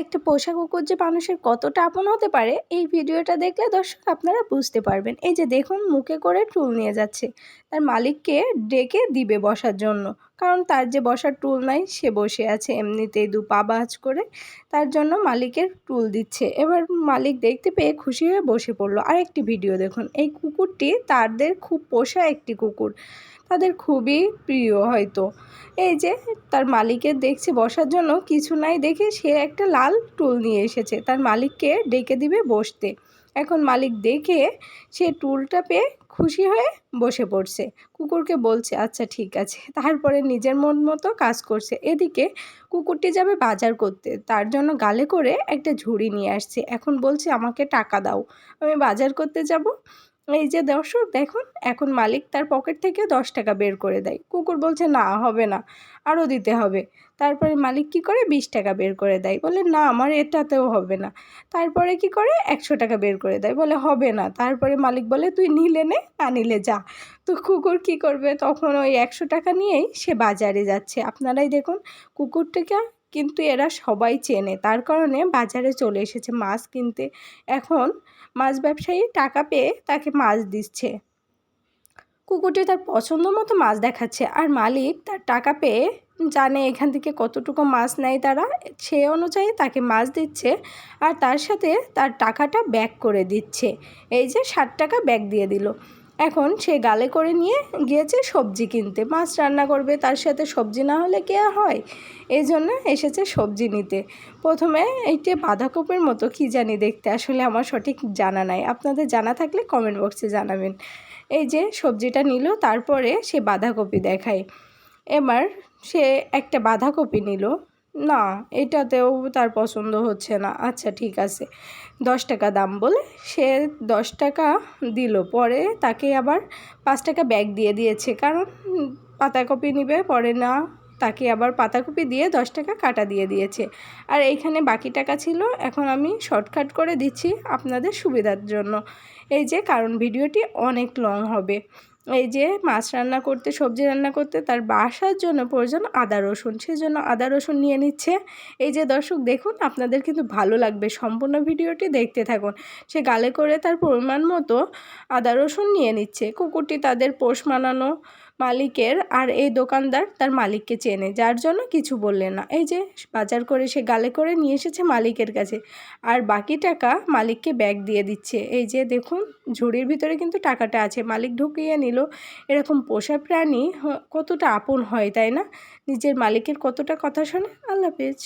একটা পোষা কুকুর যে মানুষের কতটা আপন হতে পারে এই ভিডিওটা দেখলে দর্শক আপনারা বুঝতে পারবেন। এই যে দেখুন মুখে করে টুল নিয়ে যাচ্ছে, তার মালিককে ডেকে দিবে বসার জন্য, কারণ তার যে বসার টুল নাই, সে বসে আছে এমনিতেই দু পা ভাঁজ করে, তার জন্য মালিকের টুল দিচ্ছে। এবার মালিক দেখতে পেয়ে খুশি হয়ে বসে পড়লো। আরেকটি ভিডিও দেখুন, এই কুকুরটি তাদের খুব পোষা একটি কুকুর, তাদের খুবই প্রিয় হয়তো। এই যে তার মালিকের দেখছে বসার জন্য কিছু নাই দেখে সে একটা লাল টুল নিয়ে এসেছে তার মালিককে ডেকে দিবে বসতে। এখন মালিক দেখে সে টুলটা পেয়ে খুশি হয়ে বসে পড়ছে, কুকুরকে বলছে আচ্ছা ঠিক আছে, তারপরে নিজের মন মতো কাজ করছে। এদিকে কুকুরটি যাবে বাজার করতে, তার জন্য গালে করে একটা ঝুড়ি নিয়ে আসছে। এখন বলছে আমাকে টাকা দাও, আমি বাজার করতে যাব। এই যে দর্শক দেখুন, এখন মালিক তার পকেট থেকে 10 টাকা বের করে দেয়। কুকুর বলছে না হবে না, আরও দিতে হবে। তারপরে মালিক কি করে 20 টাকা বের করে দেয়, বলে না আমার এটাতেও হবে না। তারপরে কি করে 100 টাকা বের করে দেয়, বলে হবে না। তারপরে মালিক বলে তুই নিলে নে, না নিলে যা। তো কুকুর কি করবে, তখন ওই 100 টাকা নিয়েই সে বাজারে যাচ্ছে। আপনারাই দেখুন, কুকুরটাকে কিন্তু এরা সবাই চেনে, তার কারণে বাজারে চলে এসেছে মাছ কিনতে। এখন মাছ ব্যবসায়ী টাকা পেয়ে তাকে মাছ দিচ্ছে। কুকুরটি তার পছন্দ মতো মাছ দেখাচ্ছে, আর মালিক তার টাকা পেয়ে জানে এখান থেকে কতটুকু মাছ নেয় তারা, সে অনুযায়ী তাকে মাছ দিচ্ছে, আর তার সাথে তার টাকাটা ব্যাক করে দিচ্ছে। এই যে 60 টাকা ব্যাক দিয়ে দিল। এখন সে গালে করে নিয়ে গিয়েছে সবজি কিনতে, মাছ রান্না করবে, তার সাথে সবজি না হলে কি আর হয়, এই জন্য এসেছে সবজি নিতে। প্রথমে এইটি বাঁধাকপির মতো কি জানি দেখতে, আসলে আমার সঠিক জানা নাই, আপনাদের জানা থাকলে কমেন্ট বক্সে জানাবেন। এই যে সবজিটা নিল, তারপরে সে বাঁধাকপি দেখায়। এবার সে একটা বাঁধাকপি নিল, না এটাতেও তার পছন্দ হচ্ছে না। আচ্ছা ঠিক আছে, 10 টাকা দাম বলে সে 10 টাকা দিল। পরে তাকে আবার 5 টাকা ব্যাগ দিয়ে দিয়েছে, কারণ পাতাকপি নিবে পরে না, তাকে আবার পাতাকপি দিয়ে 10 টাকা কাটা দিয়ে দিয়েছে। আর এইখানে বাকি টাকা ছিল, এখন আমি শর্টকাট করে দিচ্ছি আপনাদের সুবিধার জন্য। এই যে কারণ ভিডিওটি অনেক লং হবে। এই যে মাছ রান্না করতে, সবজি রান্না করতে তার বাসার জন্য প্রয়োজন আদা রসুন, সেজন্য আদা রসুন নিয়ে নিচ্ছে। এই যে দর্শক দেখুন, আপনাদের কিন্তু ভালো লাগবে, সম্পূর্ণ ভিডিওটি দেখতে থাকুন। সে গালে করে তার পরিমাণ মতো আদা রসুন নিয়ে নিচ্ছে। কুকুরটি তাদের পোষ মানানো মালিকের, আর এই দোকানদার তার মালিককে চেনে, যার জন্য কিছু বললেন না। এই যে বাজার করে সে গালে করে নিয়ে এসেছে মালিকের কাছে, আর বাকি টাকা মালিককে ব্যাগ দিয়ে দিচ্ছে। এই যে দেখুন, ঝুড়ির ভিতরে কিন্তু টাকাটা আছে, মালিক ঢুকিয়ে নিল। এরকম পোষা প্রাণী কতটা আপন হয়, তাই না? নিজের মালিকের কতটা কথা শোনে। আল্লাহ হাফেজ।